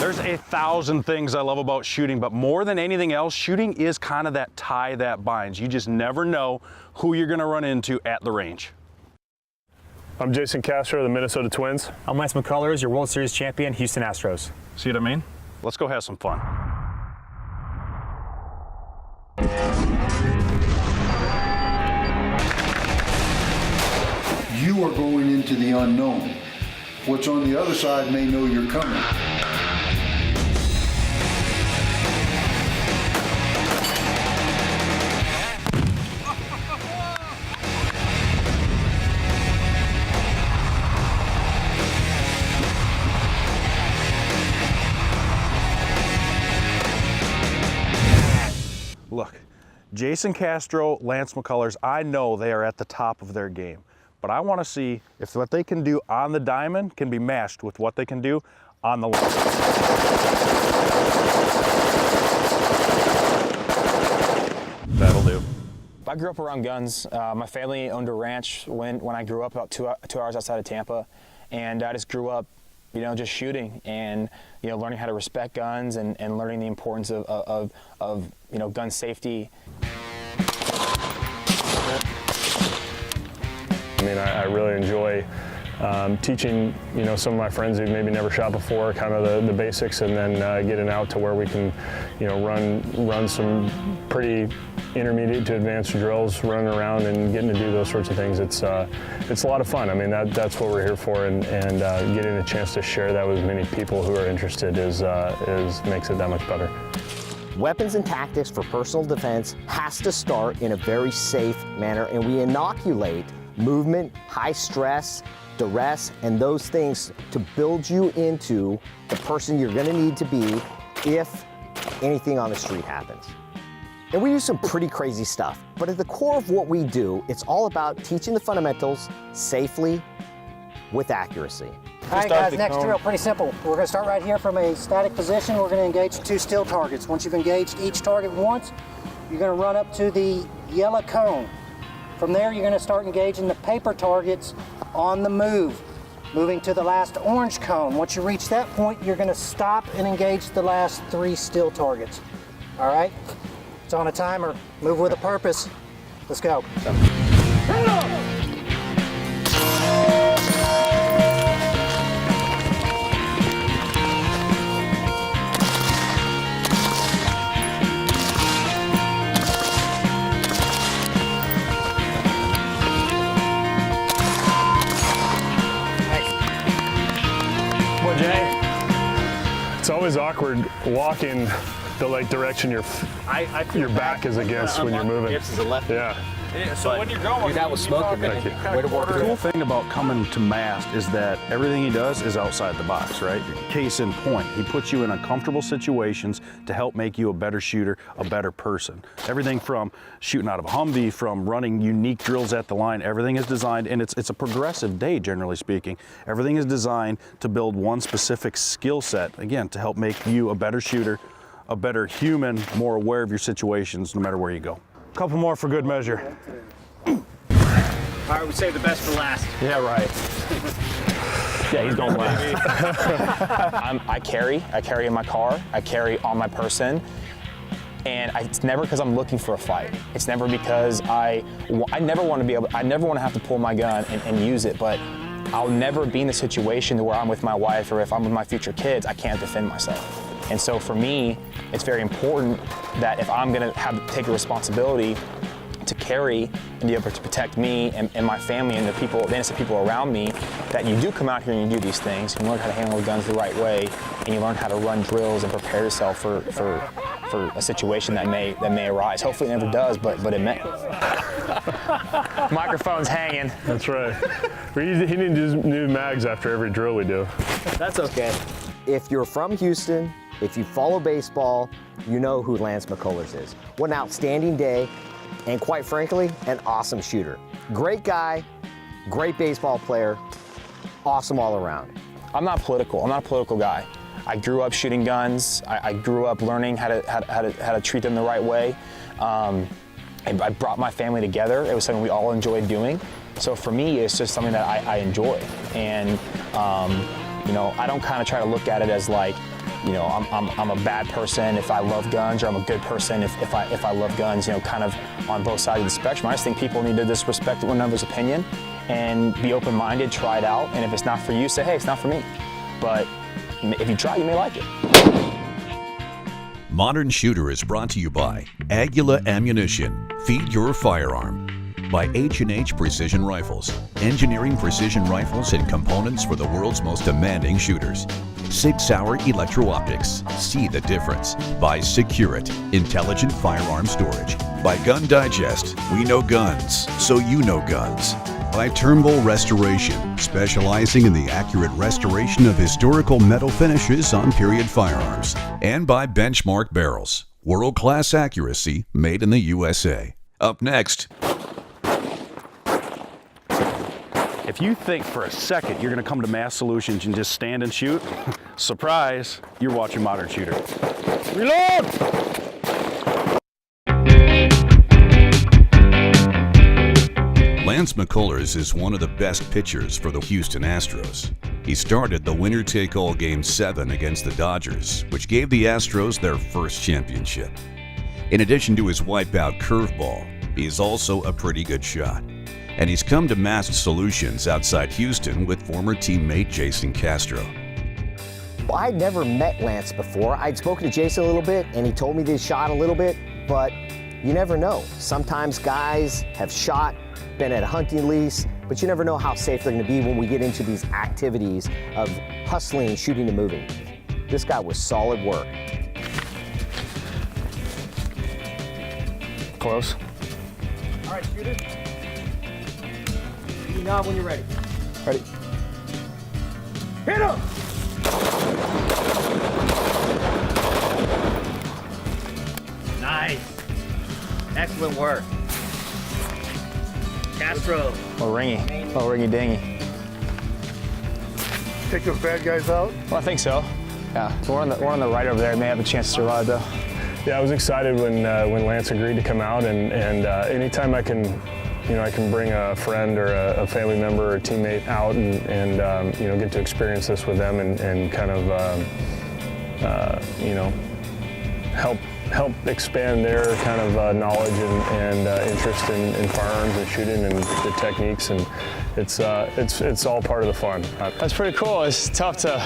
There's 1,000 things I love about shooting, but more than anything else, shooting is kind of that tie that binds. You just never know who you're going to run into at the range. I'm Jason Castro of the Minnesota Twins. I'm Lance McCullers, your World Series champion, Houston Astros. See what I mean? Let's go have some fun. You are going into the unknown. What's on the other side may know you're coming. Look, Jason Castro, Lance McCullers, I know they are at the top of their game, but I want to see if what they can do on the diamond can be matched with what they can do on the line. That'll do. I grew up around guns. My family owned a ranch when I grew up, about two hours outside of Tampa, and I just grew up, you know, just shooting and, you know, learning how to respect guns and learning the importance of you know, gun safety. I mean, I really enjoy teaching, you know, some of my friends who maybe never shot before, kind of the basics, and then getting out to where we can, you know, run some pretty intermediate to advanced drills, running around and getting to do those sorts of things. It's a lot of fun. I mean, that's what we're here for, and getting a chance to share that with as many people who are interested is makes it that much better. Weapons and tactics for personal defense has to start in a very safe manner, and we inoculate movement, high stress, duress, and those things to build you into the person you're gonna need to be if anything on the street happens. And we do some pretty crazy stuff, but at the core of what we do, it's all about teaching the fundamentals safely with accuracy. All right, guys, next drill, pretty simple. We're going to start right here from a static position. We're going to engage 2 still targets. Once you've engaged each target once, you're going to run up to the yellow cone. From there, you're going to start engaging the paper targets on the move, moving to the last orange cone. Once you reach that point, you're going to stop and engage the last 3 still targets. All right? It's on a timer. Move with a purpose. Let's go. It's always awkward walking the direction your back is against when you're moving. Yeah. So when you're going, that was smoking. Thank you. The cool thing about coming to MAST is that everything he does is outside the box, right? Case in point, he puts you in uncomfortable situations to help make you a better shooter, a better person. Everything from shooting out of a Humvee, from running unique drills at the line, everything is designed, and it's a progressive day, generally speaking. Everything is designed to build one specific skill set, again, to help make you a better shooter, a better human, more aware of your situations no matter where you go. Couple more for good measure. All right, we save the best for last. Yeah, right. Yeah, he's going last. I carry in my car, I carry on my person, and it's never because I'm looking for a fight. It's never because I never want to have to pull my gun and use it, but I'll never be in the situation where I'm with my wife or if I'm with my future kids, I can't defend myself. And so for me, it's very important that if I'm gonna take the responsibility to carry and be able to protect me and my family and the innocent people around me, that you do come out here and you do these things, you learn how to handle the guns the right way, and you learn how to run drills and prepare yourself for a situation that may arise. Hopefully it never does, but it may. Microphone's hanging. That's right. He needs to do new mags after every drill we do. That's okay. If you're from Houston, if you follow baseball, you know who Lance McCullers is. What an outstanding day, and quite frankly, an awesome shooter. Great guy, great baseball player, awesome all around. I'm not political. I'm not a political guy. I grew up shooting guns. I grew up learning how to treat them the right way. I brought my family together. It was something we all enjoyed doing. So for me, it's just something that I enjoy. And you know, I don't kind of try to look at it as like, you know, I'm a bad person if I love guns, or I'm a good person if I love guns, you know, kind of on both sides of the spectrum. I just think people need to just respect one another's opinion and be open-minded, try it out, and if it's not for you, say, hey, it's not for me. But if you try, you may like it. Modern Shooter is brought to you by Aguila Ammunition. Feed your firearm. By HNH Precision Rifles. Engineering precision rifles and components for the world's most demanding shooters. Sig Sauer Electro-Optics. See the difference. By Securite. Intelligent firearm storage. By Gun Digest. We know guns, so you know guns. By Turnbull Restoration, specializing in the accurate restoration of historical metal finishes on period firearms. And by Benchmark Barrels, world-class accuracy made in the USA. Up next. If you think for a second you're going to come to MAST Solutions and just stand and shoot, surprise, you're watching Modern Shooter. Reload! Lance McCullers is one of the best pitchers for the Houston Astros. He started the winner-take-all Game 7 against the Dodgers, which gave the Astros their first championship. In addition to his wipeout curveball, he is also a pretty good shot. And he's come to MAST Solutions outside Houston with former teammate Jason Castro. Well, I'd never met Lance before. I'd spoken to Jason a little bit, and he told me they shot a little bit, but you never know. Sometimes guys have shot, been at a hunting lease, but you never know how safe they're going to be when we get into these activities of hustling, shooting, and moving. This guy was solid work. Close. All right, shooter. You nod when you're ready. Ready. Hit him! Nice. Excellent work. Castro. A ringy dingy. Take those bad guys out. Well, I think so. Yeah, so we're on the right over there. May have a chance to survive though. Yeah, I was excited when Lance agreed to come out, and anytime I can, I can bring a friend or a family member or a teammate out and get to experience this with them and kind of help expand their kind of knowledge and interest in firearms and shooting and the techniques, and it's all part of the fun. That's pretty cool. It's tough to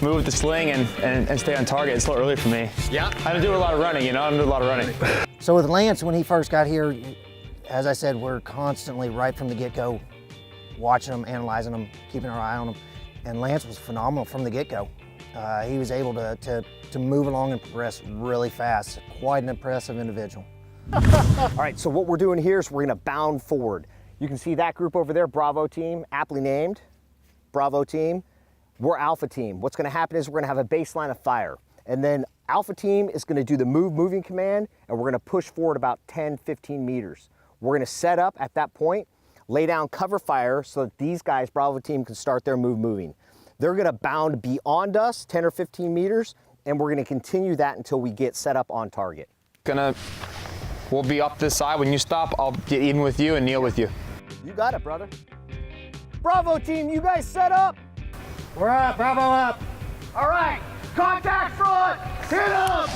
move with the sling and stay on target. It's a little early for me. Yeah. I don't do a lot of running, I don't do a lot of running. So with Lance, when he first got here, as I said, we're constantly right from the get-go watching them, analyzing them, keeping our eye on them. And Lance was phenomenal from the get-go. He was able to move along and progress really fast. Quite an impressive individual. All right, so what we're doing here is we're gonna bound forward. You can see that group over there, Bravo team, aptly named, Bravo team. We're Alpha team. What's gonna happen is we're gonna have a baseline of fire. And then Alpha team is gonna do the moving command, and we're gonna push forward about 10, 15 meters. We're gonna set up at that point, lay down cover fire so that these guys, Bravo team, can start their moving. They're gonna bound beyond us, 10 or 15 meters, and we're gonna continue that until we get set up on target. We'll be up this side. When you stop, I'll get even with you and kneel with you. You got it, brother. Bravo team, you guys set up. We're up, Bravo up. All right, contact front, hit them.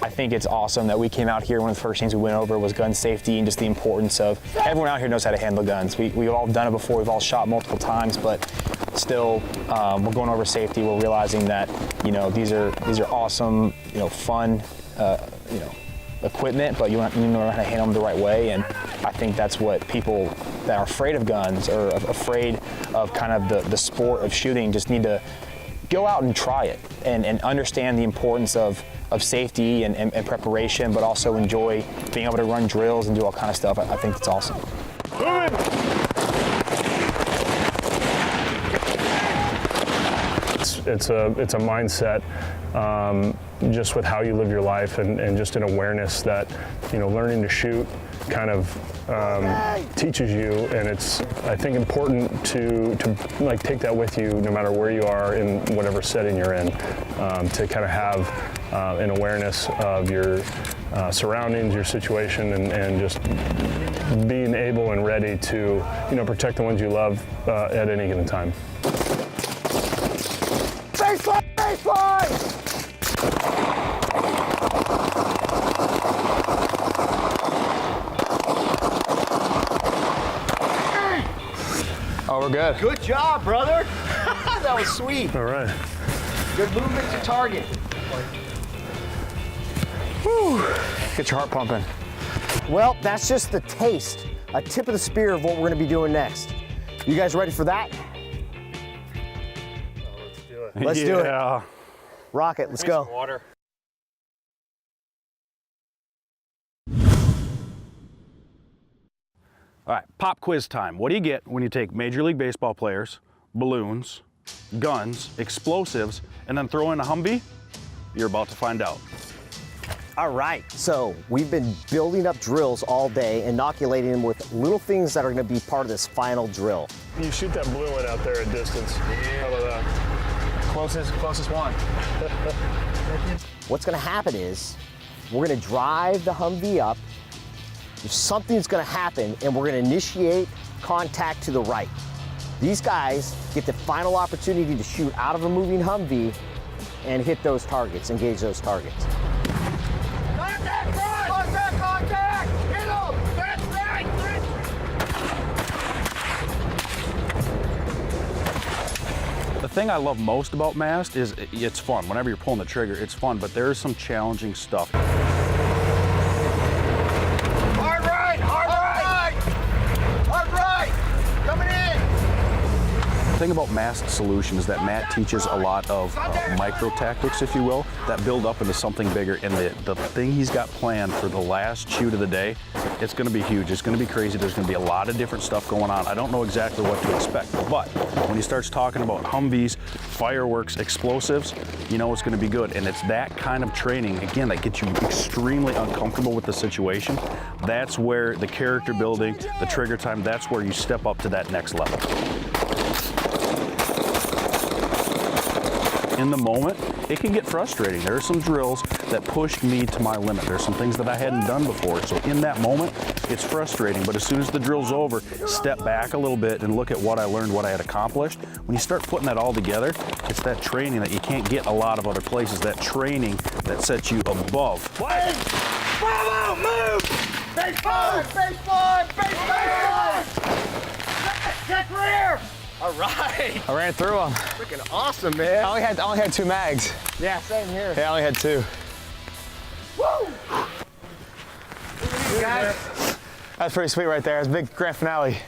I think it's awesome that we came out here. One of the first things we went over was gun safety and just the importance of everyone out here knows how to handle guns. We've all done it before. We've all shot multiple times, but still, we're going over safety. We're realizing that these are awesome, fun, equipment, but you know how to handle them the right way. And I think that's what people that are afraid of guns or afraid of kind of the sport of shooting just need to go out and try it and understand the importance of safety and preparation, but also enjoy being able to run drills and do all kind of stuff. I think it's awesome. it's a mindset, just with how you live your life, and just an awareness that, you know, learning to shoot kind of teaches you, and it's, I think, important to like take that with you no matter where you are in whatever setting you're in, to kind of have an awareness of your surroundings, your situation, and just being able and ready to, you know, protect the ones you love at any given time. Baseline! Baseline! Oh, we're good. Good job, brother. That was sweet. All right. Good movement to target. Whew. Get your heart pumping. Well, that's just the taste, a tip of the spear of what we're gonna be doing next. You guys ready for that? Let's do it. Rock it, let's go. Water. All right, pop quiz time. What do you get when you take Major League Baseball players, balloons, guns, explosives, and then throw in a Humvee? You're about to find out. All right, so we've been building up drills all day, inoculating them with little things that are gonna be part of this final drill. You shoot that blue one out there at distance. How about that? Closest one. What's gonna happen is we're gonna drive the Humvee up. Something's gonna happen, and we're gonna initiate contact to the right. These guys get the final opportunity to shoot out of a moving Humvee and hit those targets, engage those targets. Contact! Contact! Contact! Hit him! That's right! The thing I love most about MAST is it's fun. Whenever you're pulling the trigger, it's fun, but there is some challenging stuff. Hard right! Hard right! Hard right! Coming in! The thing about MAST Solutions is that Matt teaches a lot of micro tactics, if you will, that build up into something bigger. And the thing he's got planned for the last shoot of the day, it's going to be huge. It's going to be crazy. There's going to be a lot of different stuff going on. I don't know exactly what to expect, but when he starts talking about Humvees, fireworks, explosives, you know it's going to be good. And it's that kind of training, again, that gets you extremely uncomfortable with the situation. That's where the character building, the trigger time, that's where you step up to that next level. In the moment, it can get frustrating. There are some drills that pushed me to my limit. There's some things that I hadn't done before. So in that moment, it's frustrating. But as soon as the drill's over, step back a little bit and look at what I learned, what I had accomplished. When you start putting that all together, it's that training that you can't get a lot of other places. That training that sets you above. Play! Bravo! Move! Base forward! Base forward! Base forward! Check rear! All right. I ran through them. Freaking awesome, man. I only had 2 mags. Yeah, same here. Yeah, I only had 2. Woo! Guys. That's pretty sweet right there. It's a big grand finale.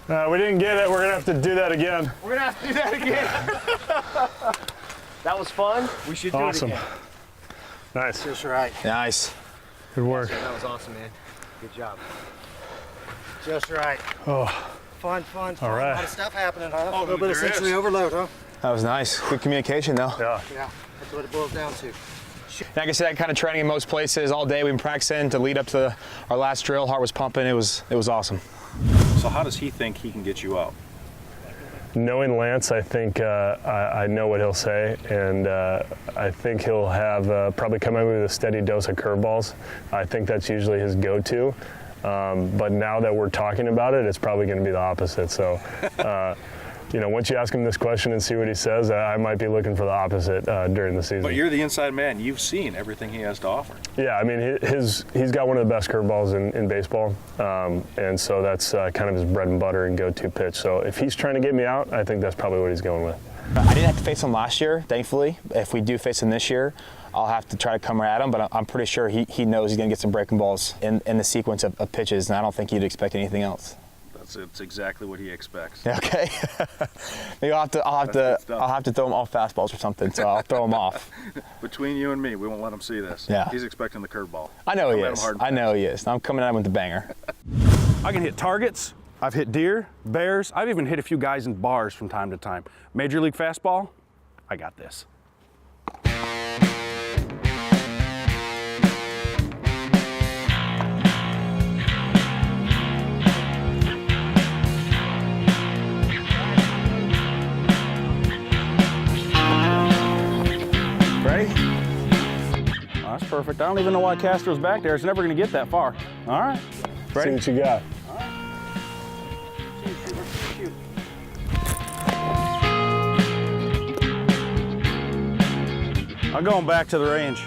We didn't get it. We're gonna have to do that again. We're gonna have to do that again. That was fun. We should do Awesome. it again. Nice. Just right. Nice. Good work. That was awesome, man. Good job. Just right. Oh, Fun, fun, fun. All right. A lot of stuff happening, huh? A little bit of sensory overload, huh? That was nice. Good communication, though. yeah. Yeah, that's what it boils down to. Like I said, that kind of training in most places all day. We've been practicing to lead up to our last drill. Heart was pumping. It was awesome. So how does he think he can get you out? Knowing Lance, I think I know what he'll say, and I think he'll have probably come in with a steady dose of curveballs. I think that's usually his go-to. But now that we're talking about it, it's probably going to be the opposite. So, you know, once you ask him this question and see what he says, I might be looking for the opposite during the season. But you're the inside man. You've seen everything he has to offer. Yeah, I mean, he's got one of the best curveballs in baseball, and so that's kind of his bread and butter and go-to pitch. So if he's trying to get me out, I think that's probably what he's going with. I didn't have to face him last year, thankfully. If we do face him this year, I'll have to try to come at him, but I'm pretty sure he knows he's going to get some breaking balls in the sequence of pitches, and I don't think he'd expect anything else. It's exactly what he expects. Okay. Maybe I'll have to throw him off fastballs or something, so I'll throw him off. Between you and me, we won't let him see this. Yeah. He's expecting the curveball. I know he is. I know he is. I'm coming at him with the banger. I can hit targets. I've hit deer, bears. I've even hit a few guys in bars from time to time. Major League fastball, I got this. Ready? Oh, that's perfect. I don't even know why Castro's back there. It's never going to get that far. All right. Ready? See what you got. I'm going back to the range.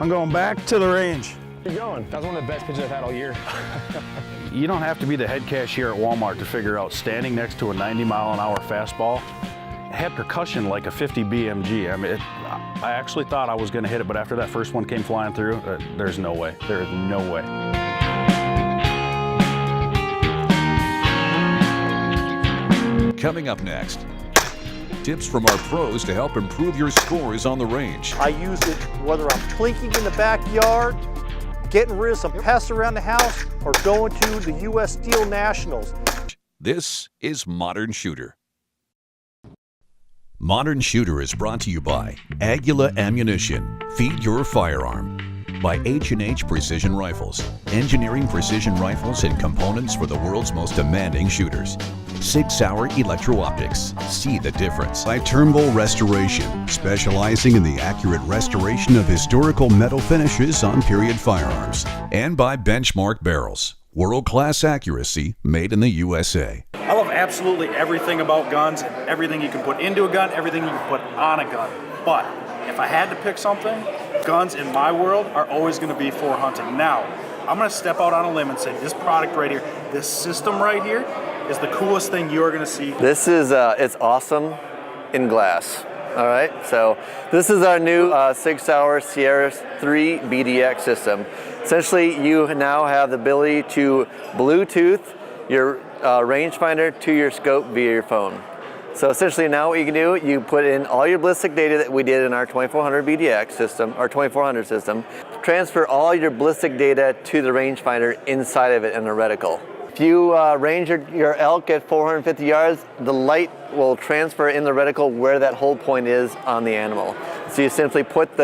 I'm going back to the range. Keep going. That was one of the best pitches I've had all year. You don't have to be the head cashier at Walmart to figure out standing next to a 90-mile-an-hour fastball. It had percussion like a 50 BMG. I mean, I actually thought I was going to hit it, but after that first one came flying through, there's no way. There is no way. Coming up next, tips from our pros to help improve your scores on the range. I use it whether I'm plinking in the backyard, getting rid of some pests around the house, or going to the U.S. Steel Nationals. This is Modern Shooter. Modern Shooter is brought to you by Aguila Ammunition. Feed your firearm. By HNH Precision Rifles. Engineering precision rifles and components for the world's most demanding shooters. Sig Sauer Electro-Optics. See the difference. By Turnbull Restoration. Specializing in the accurate restoration of historical metal finishes on period firearms. And by Benchmark Barrels. World-class accuracy made in the USA. I love absolutely everything about guns, everything you can put into a gun, everything you can put on a gun. But if I had to pick something, guns in my world are always going to be for hunting. Now, I'm going to step out on a limb and say this product right here, this system right here, is the coolest thing you're going to see. This is, it's awesome in glass. All right, so this is our new Sig Sauer Sierra 3 BDX system. Essentially, you now have the ability to Bluetooth your rangefinder to your scope via your phone. So essentially now what you can do, you put in all your ballistic data that we did in our 2400 BDX system, our 2400 system, transfer all your ballistic data to the rangefinder inside of it in a reticle. If you range your elk at 450 yards, the light will transfer in the reticle where that hold point is on the animal. So you simply put the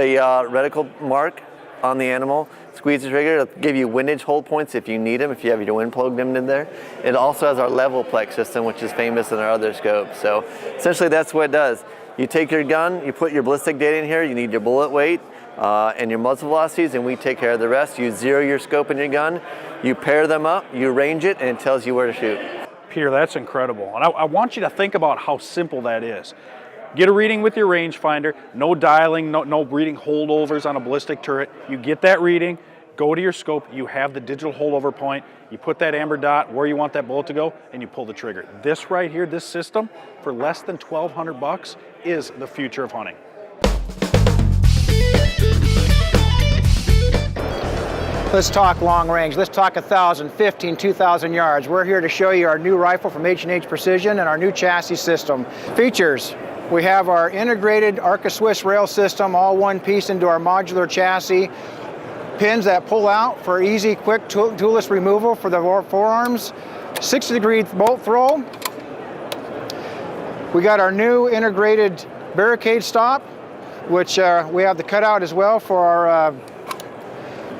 reticle mark on the animal, squeeze the trigger, it'll give you windage hold points if you need them, if you have your wind plugged in there. It also has our level plex system, which is famous in our other scopes. So essentially that's what it does. You take your gun, you put your ballistic data in here, you need your bullet weight and your muzzle velocities, and we take care of the rest. You zero your scope in your gun, you pair them up, you range it, and it tells you where to shoot. Peter, that's incredible. And I want you to think about how simple that is. Get a reading with your rangefinder, no dialing, no reading holdovers on a ballistic turret. You get that reading, go to your scope, you have the digital holdover point, you put that amber dot where you want that bullet to go, and you pull the trigger. This right here, this system, for less than $1,200 is the future of hunting. Let's talk long range. Let's talk 1,000, 15, 2,000 yards. We're here to show you our new rifle from HNH Precision and our new chassis system. Features. We have our integrated Arca Swiss rail system, all one piece into our modular chassis. Pins that pull out for easy, quick, toolless removal for the forearms. 60-degree bolt throw. We got our new integrated barricade stop, which we have the cutout as well for our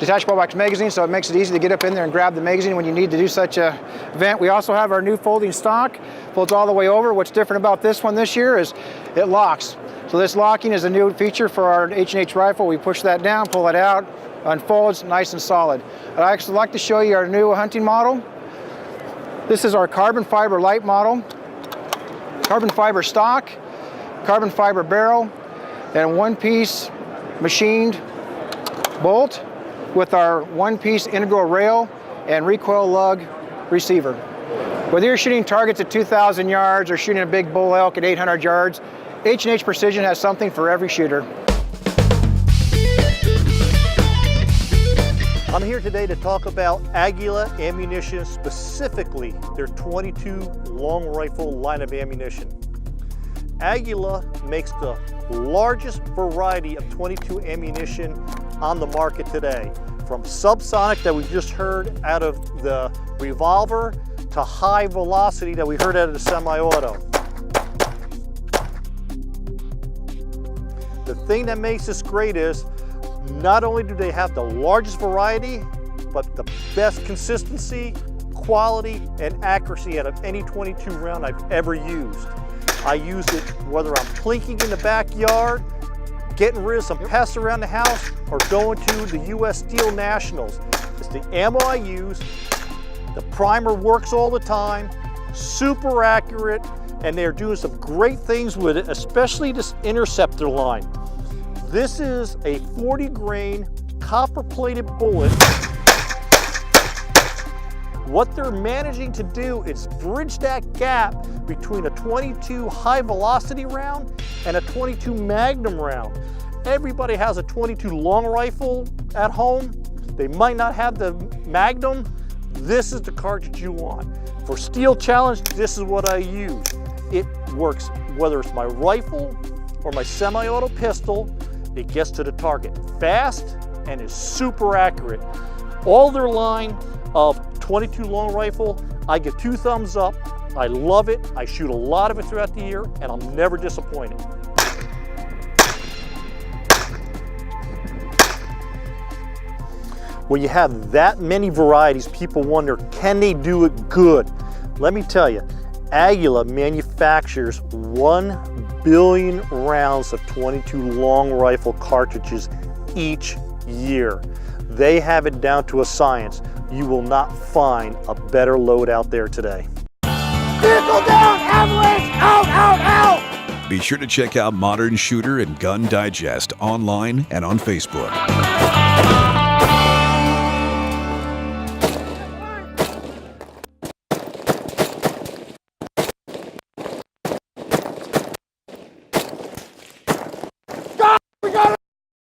detachable box magazine, so it makes it easy to get up in there and grab the magazine when you need to do such a event. We also have our new folding stock, folds all the way over. What's different about this one this year is it locks. So this locking is a new feature for our H&H rifle. We push that down, pull it out, unfolds nice and solid. I'd actually like to show you our new hunting model. This is our carbon fiber light model, carbon fiber stock, carbon fiber barrel, and one-piece machined bolt with our one-piece integral rail and recoil lug receiver. Whether you're shooting targets at 2,000 yards or shooting a big bull elk at 800 yards, H&H Precision has something for every shooter. I'm here today to talk about Aguila Ammunition, specifically their 22 long rifle line of ammunition. Aguila makes the largest variety of 22 ammunition on the market today, from subsonic that we just heard out of the revolver to high velocity that we heard out of the semi-auto. thing that makes this great is not only do they have the largest variety, but the best consistency, quality, and accuracy out of any 22 round I've ever used. I use it whether I'm plinking in the backyard, getting rid of some pests around the house, or going to the U.S. Steel Nationals. It's the ammo I use. The primer works all the time, super accurate, and they're doing some great things with it, especially this interceptor line. This is a 40 grain copper plated bullet. What they're managing to do is bridge that gap between a 22 high velocity round and a 22 Magnum round. Everybody has a 22 long rifle at home. They might not have the Magnum. This is the cartridge you want. For Steel Challenge, this is what I use. It works whether it's my rifle or my semi-auto pistol. It gets to the target fast and is super accurate. All their line of 22 long rifle, I get 2 thumbs up. I love it. I shoot a lot of it throughout the year, and I'm never disappointed. When you have that many varieties, people wonder, can they do it good? Let me tell you, Aguila manufactures 1 billion rounds of 22 long rifle cartridges each year. They have it down to a science. You will not find a better load out there today. Vehicle down! Avalanche! Out! Out! Out! Be sure to check out Modern Shooter and Gun Digest online and on Facebook.